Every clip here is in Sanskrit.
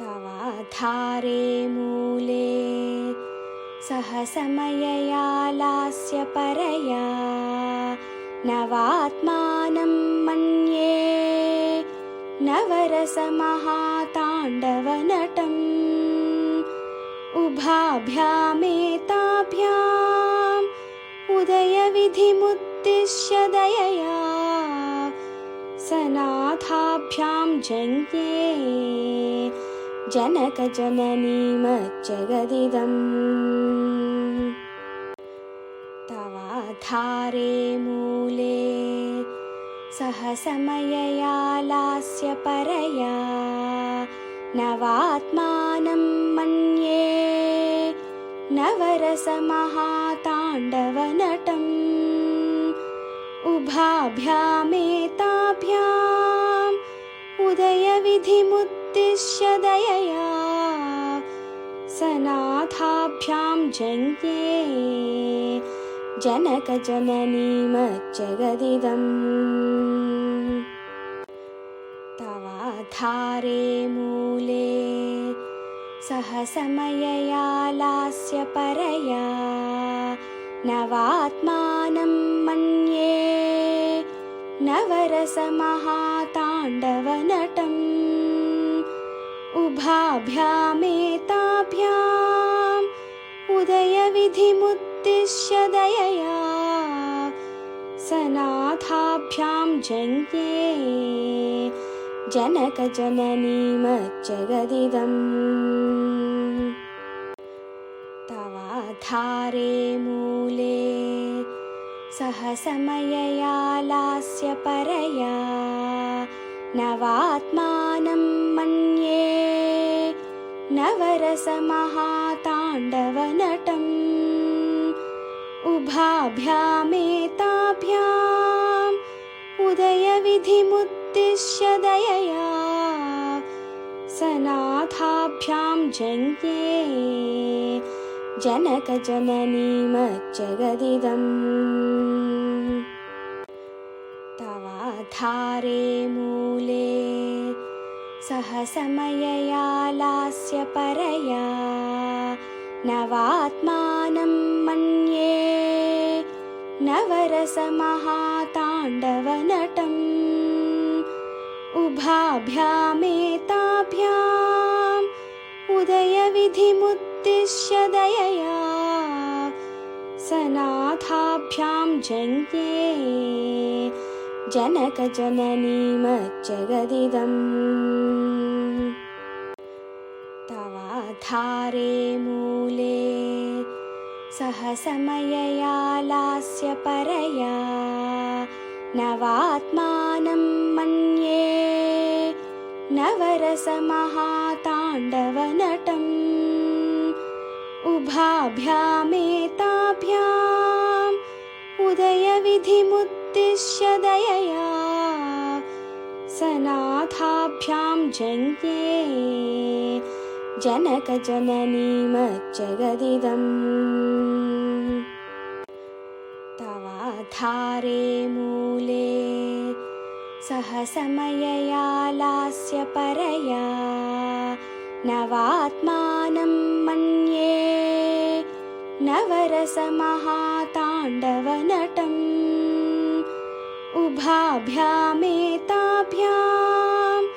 तवाधारे मूले सहसमयया लास्य परया नवात्मानं मन्ये नवरसमहाताण्डवनटम् उभाभ्यामेताभ्याम् उदयविधिमुद्दिश्य दयया सनाथाभ्यां जज्ञे जनकजननीमज्जगदिदम् तवाधारे मूले सहसमयया लास्य परया नवात्मानं मन्ये नवरसमहाताण्डवनटम् उभाभ्यामेताभ्याम् उदयविधिमुद्दिश्य दयया सनाथाभ्यां जज्ञे जनकजननीमज्जगदिदम् तवाधारे मूले सहसमयया लास्य परया नवात्मानं मन्ये नवरसमहाताण्डवनटम् उभाभ्यामेताभ्याम् उदयविधिमुद्दिश्य दयया सनाथाभ्यां जज्ञे जनकजननीमज्जगदिदम् तवाधारे मूले सहसमयया लास्य परया नवात्मानं मन्ये नवरसमहाताण्डवनटम् उभाभ्यामेताभ्याम् उदयविधिमुद्दिश्य दयया सनाथाभ्यां जज्ञे जनकजननीमज्जगदिदम् तवाधारे मूले सहसमयया लास्य परया नवात्मानं मन्ये नवरसमहाताण्डवनटम् उभाभ्यामेताभ्याम् उदयविधिमुद्दिश्य दयया सनाथाभ्यां जज्ञे जनकजननीमज्जगदिदम् तवाधारे मूले सहसमयया लास्य परया नवात्मानं मन्ये नवरसमहाताण्डवनटम् उभाभ्यामेताभ्याम् उदयविधिमुद्दिश्य दयया सनाथाभ्यां जज्ञे जनकजननीमज्जगदिदम् तवाधारे मूले सहसमयया लास्य परया नवात्मानं मन्ये नवरसमहाताण्डवनटम् उभाभ्यामेताभ्याम्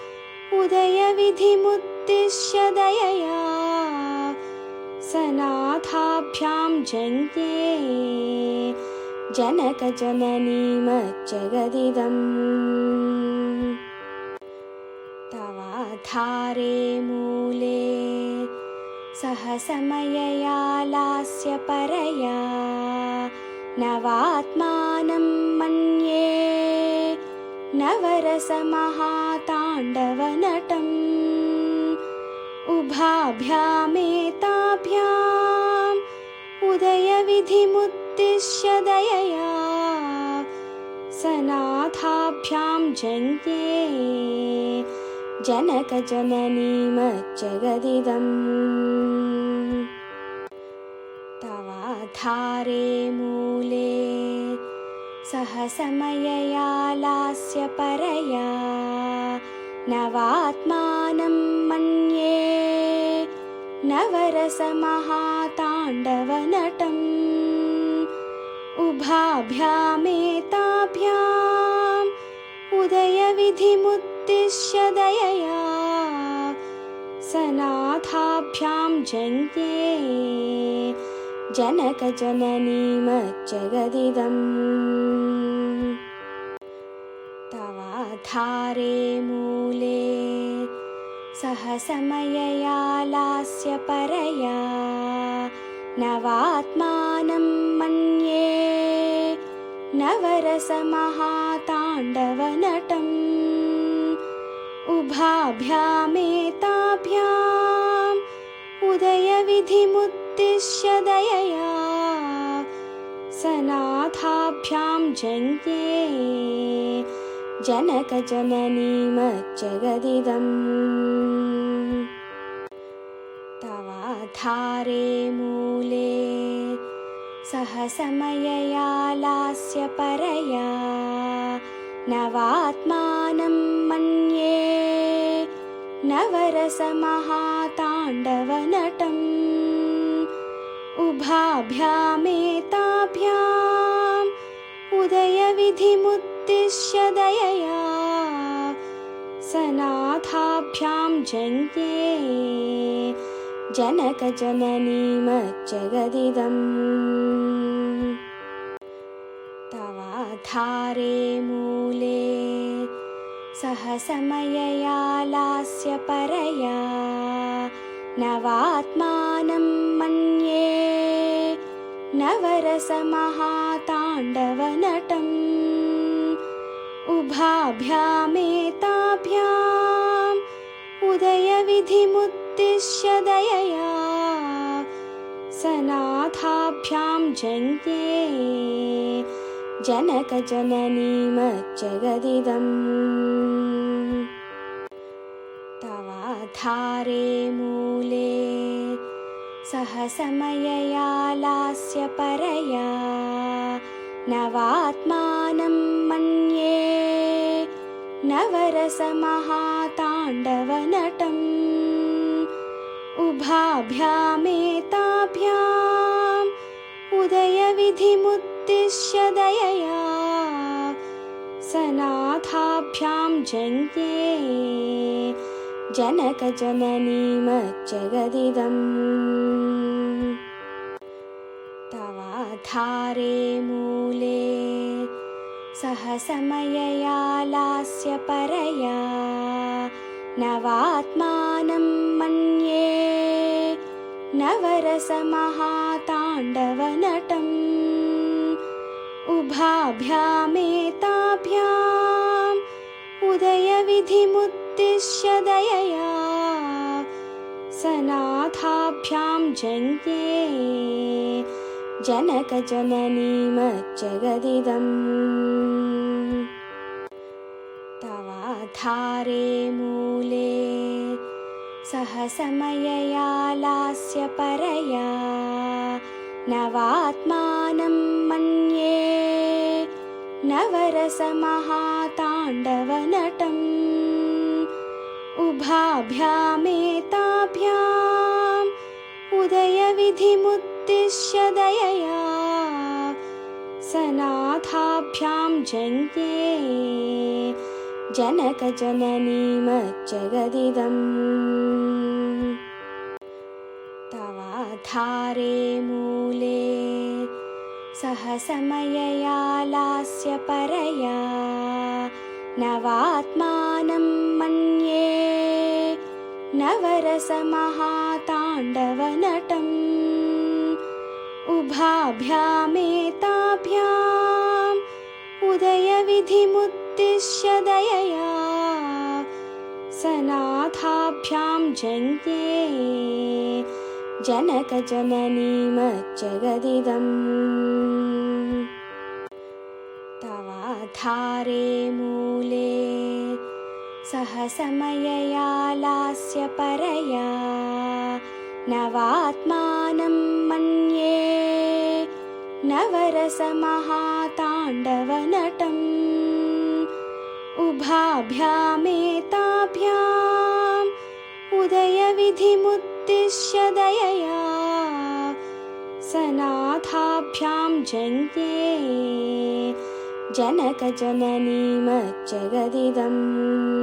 उदयविधिमुद्दिश्य दयया सनाथाभ्यां जज्ञे जनकजननीमज्जगदिदम् तवाधारे मूले सहसमयया लास्य परया नवात्मानं मन्ये नवरसमहाताण्डवनटम् उभाभ्यामेताभ्याम् उदयविधिमुद्दिश्य दयया सनाथाभ्यां जज्ञे जनकजननीमज्जगदिदम् तवाधारे मूले सहसमयया लास्य परया नवात्मानं मन्ये नवरसमहाताण्डवनटम् उभाभ्यामेताभ्याम् उदयविधिमुद्दिश्य दयया सनाथाभ्यां जङ्घे जनकजननीमज्जगदिदम् तवाधारे मूले सहसमयया लास्य परया नवात्मानं मन्ये नवरसमहाताण्डवनटम् उभाभ्यामेताभ्याम् उदयविधिमुद्दिश्य दयया सनाथाभ्यां जङ्घे जनकजननीमज्जगदिदम् तवाधारे मूले सहसमयया लास्य परया नवात्मानं मन्ये नवरसमहाताण्डवनटम् उभाभ्यामेताभ्याम् उदयविधिमुद्दिश्य दयया सनाथाभ्यां जङ्घे जनकजननीमज्जगदिदम् तवाधारे मूले सहसमयया लास्य परया नवात्मानं मन्ये नवरसमहाताण्डवनटम् उभाभ्यामेताभ्याम् उदयविधिमुद्दिश्य दयया सनाथाभ्यां जङ्घे जनकजननीमज्जगदिदम् तवाधारे मूले सहसमयया लास्य परया नवात्मानं मन्ये नवरसमहाताण्डवनटम् उभाभ्यामेताभ्याम् उदयविधिमुद्दिश्य दयया सनाथाभ्यां जङ्घे जनकजननीमज्जगदिदम् तवाधारे मूले सहसमयया लास्य परया नवात्मानं मन्ये नवरसमहाताण्डवनटम् उभाभ्यामेताभ्याम् उदयविधिमुद्दिश्य दयया सनाथाभ्यां जङ्घे जनकजननीमज्जगदिदम् तवाधारे मूले सहसमयया लास्य परया नवात्मानं मन्ये नवरसमहाताण्डवनटम् उभाभ्यामेताभ्याम् उदयविधिमुद्दिश्य दयया सनाथाभ्यां जङ्घे जनकजननीमज्जगदिदम् तवाधारे मूले सहसमयया लास्य परया नवात्मानं मन्ये नवरसमहाताण्डवनटम् उभाभ्यामेताभ्याम् उदयविधिमुद्दिश्य दयया सनाथाभ्यां जङ्घे जनकजननीमज्जगदिदम् तवाधारे मूले सहसमयया लास्य परया नवात्मानं मन्ये नवरसमहाताण्डवनटम् उभाभ्यामेताभ्याम् उदयविधिमुद्दिश्य दयया सनाथाभ्यां जज्ञे जनकजननीमज्जगदिदम्।